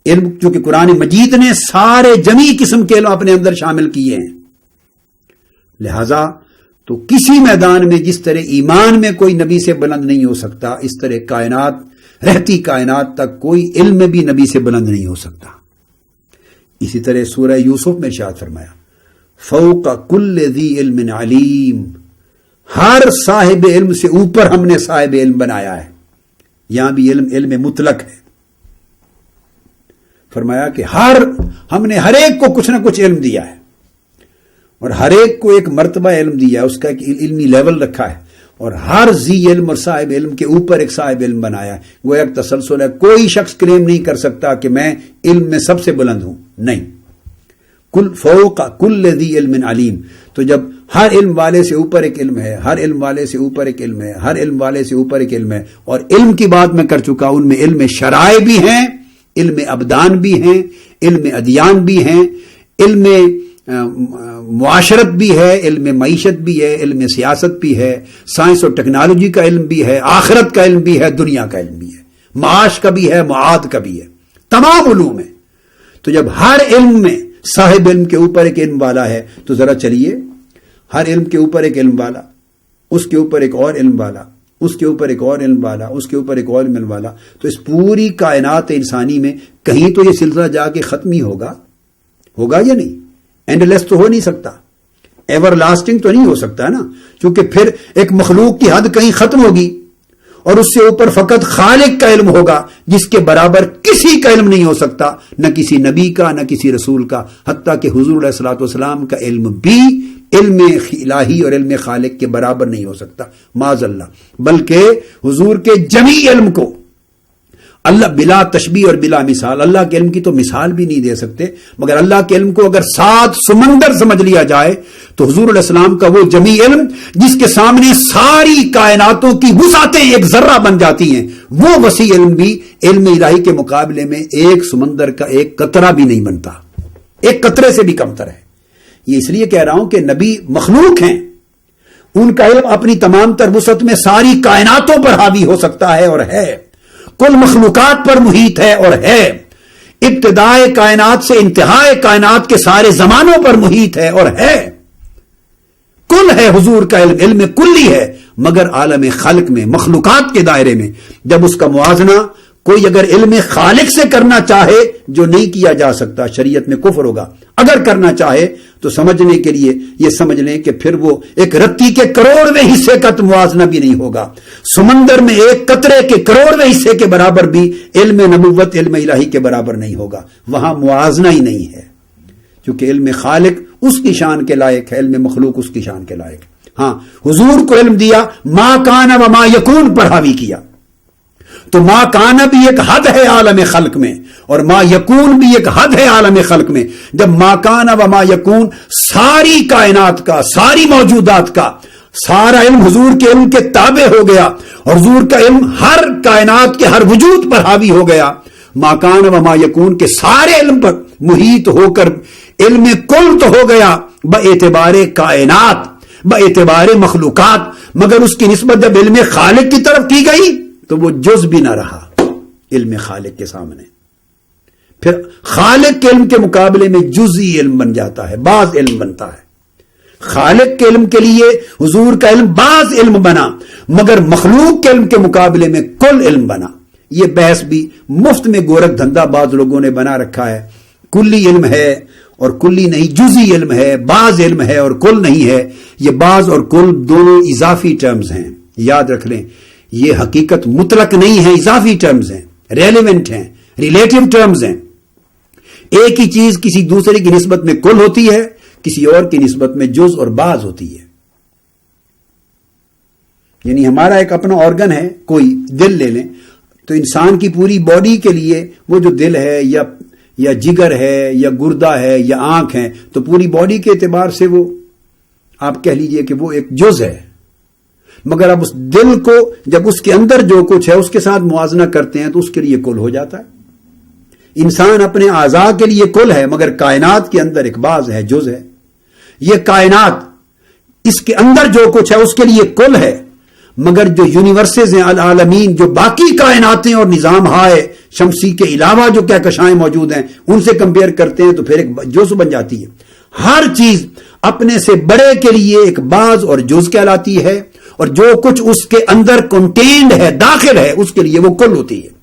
علم چونکہ قرآن مجید نے سارے جمی قسم کے علم اپنے اندر شامل کیے ہیں، لہذا تو کسی میدان میں جس طرح ایمان میں کوئی نبی سے بلند نہیں ہو سکتا، اس طرح کائنات رہتی کائنات تک کوئی علم بھی نبی سے بلند نہیں ہو سکتا۔ اسی طرح سورہ یوسف میں ارشاد فرمایا فوق کل ذی علم علیم، ہر صاحب علم سے اوپر ہم نے صاحب علم بنایا ہے۔ یہاں بھی علم مطلق ہے، فرمایا کہ ہم نے ہر ایک کو کچھ نہ کچھ علم دیا ہے، اور ہر ایک کو ایک مرتبہ علم دیا ہے، اس کا ایک علمی لیول رکھا ہے، اور ہر ذی علم اور صاحب علم کے اوپر ایک صاحب علم بنایا ہے۔ وہ ایک تسلسل ہے، کوئی شخص کلیم نہیں کر سکتا کہ میں علم میں سب سے بلند ہوں، نہیں۔ کل فوق کل ذی علم علیم، تو جب ہر علم والے سے اوپر ایک علم ہے، ہر علم والے سے اوپر ایک علم ہے، ہر علم والے سے اوپر ایک علم ہے، اور علم کی بات میں کر چکا، ان میں علم شرائع بھی ہیں، علم ابدان بھی ہیں، علم ادیان بھی ہیں، علم معاشرت بھی ہے، علم معیشت بھی ہے، علم سیاست بھی ہے، سائنس اور ٹیکنالوجی کا علم بھی ہے، آخرت کا علم بھی ہے، دنیا کا علم بھی ہے، معاش کا بھی ہے، معاد کا بھی ہے، تمام علوم ہے۔ تو جب ہر علم میں صاحب علم کے اوپر ایک علم والا ہے، تو ذرا چلیے، ہر علم کے اوپر ایک علم والا، اس کے اوپر ایک اور علم والا، اس کے اوپر ایک اور علم والا، اس کے اوپر ایک اور علم والا، تو اس پوری کائنات انسانی میں کہیں تو یہ سلسلہ جا کے ختم ہی ہوگا یا نہیں؟ اینڈ لیس تو ہو نہیں سکتا، ایور لاسٹنگ تو نہیں ہو سکتا نا، کیونکہ پھر ایک مخلوق کی حد کہیں ختم ہوگی، اور اس سے اوپر فقط خالق کا علم ہوگا، جس کے برابر کسی کا علم نہیں ہو سکتا، نہ کسی نبی کا، نہ کسی رسول کا، حتیٰ کہ حضور علیہ الصلوۃ والسلام کا علم بھی علم الہی اور علم خالق کے برابر نہیں ہو سکتا، معاذ اللہ۔ بلکہ حضور کے جمی علم کو اللہ بلا تشبیہ اور بلا مثال، اللہ کے علم کی تو مثال بھی نہیں دے سکتے، مگر اللہ کے علم کو اگر 7 سمندر سمجھ لیا جائے تو حضور علیہ السلام کا وہ جمی علم جس کے سامنے ساری کائناتوں کی وسعتیں ایک ذرہ بن جاتی ہیں، وہ وسیع علم بھی علم الہی کے مقابلے میں ایک سمندر کا ایک قطرہ بھی نہیں بنتا، ایک قطرے سے بھی کمتر ہے۔ یہ اس لیے کہہ رہا ہوں کہ نبی مخلوق ہیں، ان کا علم اپنی تمام تر وسعت میں ساری کائناتوں پر حاوی ہو سکتا ہے اور ہے، کل مخلوقات پر محیط ہے اور ہے، ابتدائے کائنات سے انتہائے کائنات کے سارے زمانوں پر محیط ہے اور ہے، کل ہے حضور کا علم، علم کلی ہے، مگر عالم خلق میں، مخلوقات کے دائرے میں جب اس کا موازنہ کوئی اگر علم خالق سے کرنا چاہے، جو نہیں کیا جا سکتا، شریعت میں کفر ہوگا، اگر کرنا چاہے تو سمجھنے کے لیے یہ سمجھ لیں کہ پھر وہ ایک رتی کے کروڑویں حصے کا موازنہ بھی نہیں ہوگا، سمندر میں ایک قطرے کے کروڑویں حصے کے برابر بھی علم نبوت، علم الہی کے برابر نہیں ہوگا، وہاں موازنہ ہی نہیں ہے، کیونکہ علم خالق اس کی شان کے لائق ہے، علم مخلوق اس کی شان کے لائق ہے۔ ہاں، حضور کو علم دیا، ما کان و ما یکون پر حاوی کیا، تو ما کان بھی ایک حد ہے عالم خلق میں، اور ما یکون بھی ایک حد ہے عالم خلق میں۔ جب ما کان و ما یکون ساری کائنات کا، ساری موجودات کا سارا علم حضور کے علم کے تابع ہو گیا، اور حضور کا علم ہر کائنات کے ہر وجود پر حاوی ہو گیا، ما کان و ما یکون کے سارے علم پر محیط ہو کر علم کل تو ہو گیا باعتبار کائنات، باعتبار مخلوقات، مگر اس کی نسبت جب علم خالق کی طرف کی گئی تو وہ جز بھی نہ رہا علم خالق کے سامنے، پھر خالق کے علم کے مقابلے میں جزئی علم بن جاتا ہے، بعض علم بنتا ہے۔ خالق کے علم کے لیے حضور کا علم بعض علم بنا، مگر مخلوق کے علم کے مقابلے میں کل علم بنا۔ یہ بحث بھی مفت میں گورکھ دھندا بعض لوگوں نے بنا رکھا ہے، کلی علم ہے اور کلی نہیں، جزئی علم ہے، بعض علم ہے اور کل نہیں ہے۔ یہ بعض اور کل دونوں اضافی ٹرمز ہیں، یاد رکھ لیں، یہ حقیقت مطلق نہیں ہے، اضافی ٹرمز ہیں، ریلیونٹ ہیں، ریلیٹو ٹرمز ہیں۔ ایک ہی چیز کسی دوسرے کی نسبت میں کل ہوتی ہے، کسی اور کی نسبت میں جز اور بعض ہوتی ہے۔ یعنی ہمارا ایک اپنا آرگن ہے، کوئی دل لے لیں تو انسان کی پوری باڈی کے لیے وہ جو دل ہے یا جگر ہے یا گردہ ہے یا آنکھ ہے، تو پوری باڈی کے اعتبار سے وہ آپ کہہ لیجئے کہ وہ ایک جز ہے، مگر اب اس دل کو جب اس کے اندر جو کچھ ہے اس کے ساتھ موازنہ کرتے ہیں تو اس کے لیے کل ہو جاتا ہے۔ انسان اپنے اعضاء کے لیے کل ہے، مگر کائنات کے اندر ایک بعض ہے، جز ہے۔ یہ کائنات اس کے اندر جو کچھ ہے اس کے لیے کل ہے، مگر جو یونیورسز ہیں العالمین، جو باقی کائناتیں اور نظام ہائے شمسی کے علاوہ جو کہکشائیں موجود ہیں ان سے کمپیئر کرتے ہیں تو پھر ایک جز بن جاتی ہے. ہر چیز اپنے سے بڑے کے لیے ایک بعض اور جز کہلاتی ہے، اور جو کچھ اس کے اندر کنٹینڈ ہے، داخل ہے، اس کے لیے وہ کل ہوتی ہے.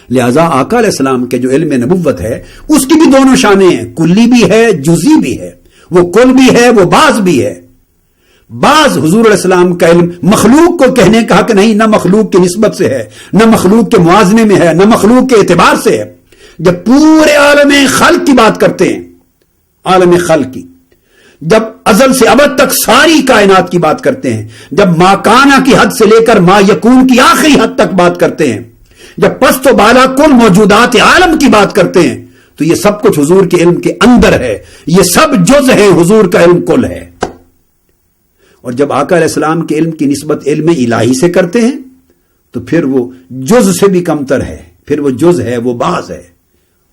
لہذا آقا علیہ السلام کے جو علم نبوت ہے اس کی بھی دونوں شانیں ہیں، کلی بھی ہے، جزی بھی ہے. وہ کل بھی ہے، وہ بعض بھی ہے. بعض حضور علیہ السلام کا علم مخلوق کو کہنے کا حق نہیں، نہ مخلوق کی نسبت سے ہے، نہ مخلوق کے موازنے میں ہے، نہ مخلوق کے اعتبار سے ہے. جب پورے عالم خلق کی بات کرتے ہیں، عالم خلق کی، جب ازل سے ابد تک ساری کائنات کی بات کرتے ہیں، جب ما کانا کی حد سے لے کر ما یکون کی آخری حد تک بات کرتے ہیں، جب پست و بالا کل موجودات عالم کی بات کرتے ہیں، تو یہ سب کچھ حضور کے علم کے اندر ہے. یہ سب جز ہے، حضور کا علم کل ہے. اور جب آقا علیہ السلام کے علم کی نسبت علم الہی سے کرتے ہیں تو پھر وہ جز سے بھی کمتر ہے، پھر وہ جز ہے، وہ بعض ہے.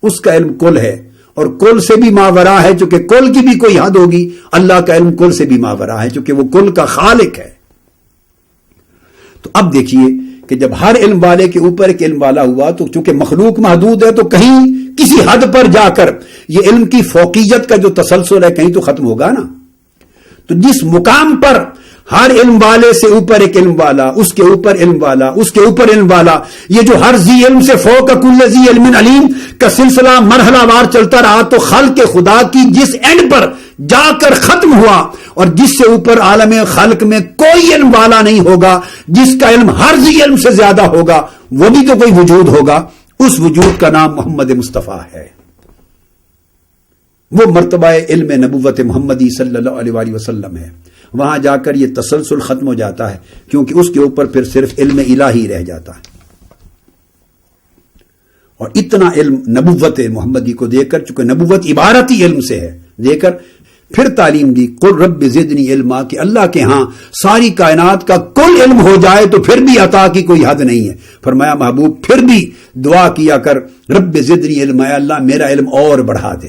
اس کا علم کل ہے، اور کل سے بھی ماورا ہے، چونکہ کل کی بھی کوئی حد ہوگی. اللہ کا علم کل سے بھی ماورا ہے، چونکہ وہ کل کا خالق ہے. تو اب دیکھیے کہ جب ہر علم والے کے اوپر ایک علم والا ہوا تو چونکہ مخلوق محدود ہے، تو کہیں کسی حد پر جا کر یہ علم کی فوقیت کا جو تسلسل ہے کہیں تو ختم ہوگا نا. تو جس مقام پر ہر علم والے سے اوپر ایک علم والا، اس کے اوپر علم والا، اس کے اوپر علم والا، یہ جو ہر ذی علم سے فوق کل ذی علم علیم کا سلسلہ مرحلہ وار چلتا رہا، تو خلق خدا کی جس اینڈ پر جا کر ختم ہوا، اور جس سے اوپر عالم خلق میں کوئی علم والا نہیں ہوگا، جس کا علم ہر ذی علم سے زیادہ ہوگا، وہ بھی تو کوئی وجود ہوگا. اس وجود کا نام محمد مصطفیٰ ہے. وہ مرتبہ علم نبوت محمدی صلی اللہ علیہ وآلہ وسلم ہے. وہاں جا کر یہ تسلسل ختم ہو جاتا ہے، کیونکہ اس کے اوپر پھر صرف علم الہی رہ جاتا ہے. اور اتنا علم نبوت محمدی کو دے کر، چونکہ نبوت عبارت ہی علم سے ہے، دے کر پھر تعلیم دی قل رب زدنی علما، کہ اللہ کے ہاں ساری کائنات کا کل علم ہو جائے تو پھر بھی عطا کی کوئی حد نہیں ہے. فرمایا محبوب پھر بھی دعا کیا کر رب زدنی علما، اے اللہ میرا علم اور بڑھا دے.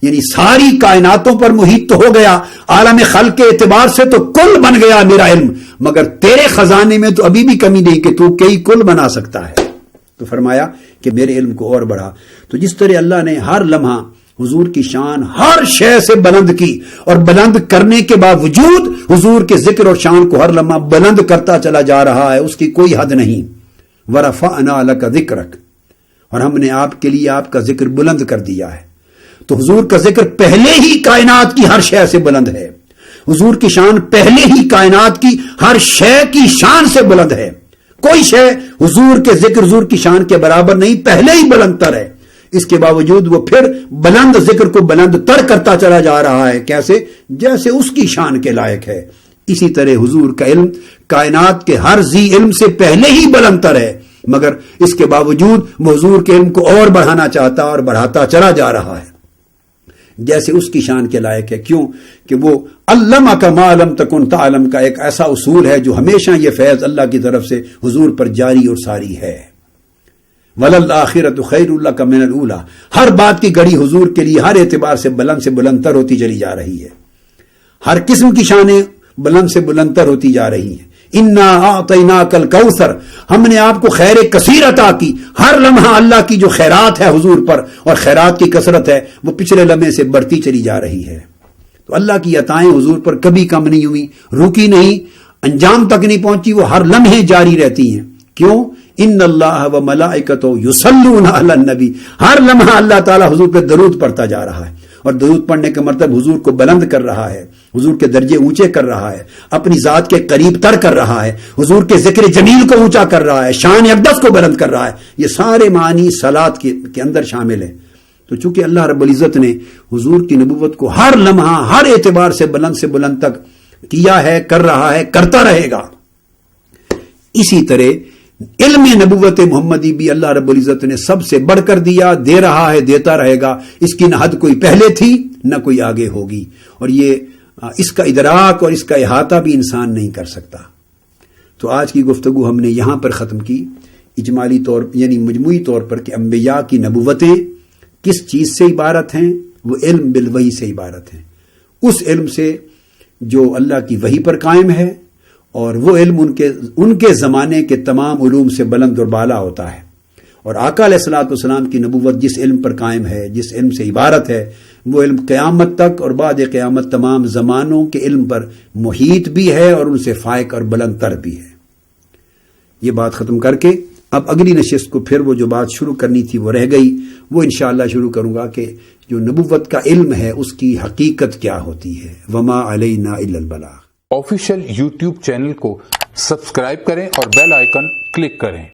یعنی ساری کائناتوں پر محیط تو ہو گیا، عالم خلق کے اعتبار سے تو کل بن گیا میرا علم، مگر تیرے خزانے میں تو ابھی بھی کمی نہیں کہ تو کئی کل بنا سکتا ہے. تو فرمایا کہ میرے علم کو اور بڑھا. تو جس طرح اللہ نے ہر لمحہ حضور کی شان ہر شے سے بلند کی، اور بلند کرنے کے باوجود حضور کے ذکر اور شان کو ہر لمحہ بلند کرتا چلا جا رہا ہے، اس کی کوئی حد نہیں. وَرَفَعْنَا لَكَ ذِكْرَكَ، اور ہم نے آپ کے لیے آپ کا ذکر بلند کر دیا ہے. تو حضور کا ذکر پہلے ہی کائنات کی ہر شے سے بلند ہے. حضور کی شان پہلے ہی کائنات کی ہر شے کی شان سے بلند ہے. کوئی شے حضور کے ذکر، حضور کی شان کے برابر نہیں، پہلے ہی بلند تر ہے. اس کے باوجود وہ پھر بلند ذکر کو بلند تر کرتا چلا جا رہا ہے. کیسے؟ جیسے اس کی شان کے لائق ہے. اسی طرح حضور کا علم کائنات کے ہر ذی علم سے پہلے ہی بلند تر ہے، مگر اس کے باوجود وہ حضور کے علم کو اور بڑھانا چاہتا اور بڑھاتا چلا جا رہا ہے جیسے اس کی شان کے لائق ہے. کیوں کہ وہ علمک ما لم تکن تعلم کا ایک ایسا اصول ہے جو ہمیشہ یہ فیض اللہ کی طرف سے حضور پر جاری اور ساری ہے. وَلَلْآخِرَةُ خَيْرٌ لَكَ مِنَ الْأُولَى، ہر بات کی گڑی حضور کے لیے ہر اعتبار سے بلند تر ہوتی چلی جا رہی ہے. ہر قسم کی شانیں بلند سے بلند تر ہوتی جا رہی ہیں. اِنَّا أَعْطَيْنَاكَ الْكَوْثَرَ، ہم نے آپ کو خیر کثیر عطا کی. ہر لمحہ اللہ کی جو خیرات ہے حضور پر، اور خیرات کی کثرت ہے، وہ پچھلے لمحے سے بڑھتی چلی جا رہی ہے. تو اللہ کی عطائیں حضور پر کبھی کم نہیں ہوئی، رکی نہیں، انجام تک نہیں پہنچی، وہ ہر لمحے جاری رہتی ہیں. کیوں؟ ان اللہ و ملائکتہ یصلون علی النبی، ہر لمحہ اللہ تعالیٰ حضور پہ درود پڑھتا جا رہا ہے. اور درود پڑھنے کا مطلب حضور کو بلند کر رہا ہے، حضور کے درجے اونچے کر رہا ہے، اپنی ذات کے قریب تر کر رہا ہے، حضور کے ذکر جمیل کو اونچا کر رہا ہے، شان اقدس کو بلند کر رہا ہے. یہ سارے معنی صلات کے اندر شامل ہیں. تو چونکہ اللہ رب العزت نے حضور کی نبوت کو ہر لمحہ ہر اعتبار سے بلند تک کیا ہے، کر رہا ہے، کرتا رہے گا. اسی طرح علم نبوت محمدی بھی اللہ رب العزت نے سب سے بڑھ کر دیا، دے رہا ہے، دیتا رہے گا. اس کی نہ حد کوئی پہلے تھی نہ کوئی آگے ہوگی، اور یہ اس کا ادراک اور اس کا احاطہ بھی انسان نہیں کر سکتا. تو آج کی گفتگو ہم نے یہاں پر ختم کی، اجمالی طور یعنی مجموعی طور پر کہ انبیاء کی نبوتیں کس چیز سے عبارت ہیں؟ وہ علم بالوحی سے عبارت ہیں. اس علم سے جو اللہ کی وحی پر قائم ہے، اور وہ علم ان کے زمانے کے تمام علوم سے بلند اور بالا ہوتا ہے. اور آقا علیہ الصلوۃ والسلام کی نبوت جس علم پر قائم ہے، جس علم سے عبارت ہے، وہ علم قیامت تک اور بعد قیامت تمام زمانوں کے علم پر محیط بھی ہے اور ان سے فائق اور بلند تر بھی ہے. یہ بات ختم کر کے اب اگلی نشست کو پھر وہ جو بات شروع کرنی تھی وہ رہ گئی، وہ انشاءاللہ شروع کروں گا کہ جو نبوت کا علم ہے اس کی حقیقت کیا ہوتی ہے. وما علینا الا البلاغ. آفیشیل یوٹیوب چینل کو سبسکرائب کریں اور بیل آئیکن کلک کریں.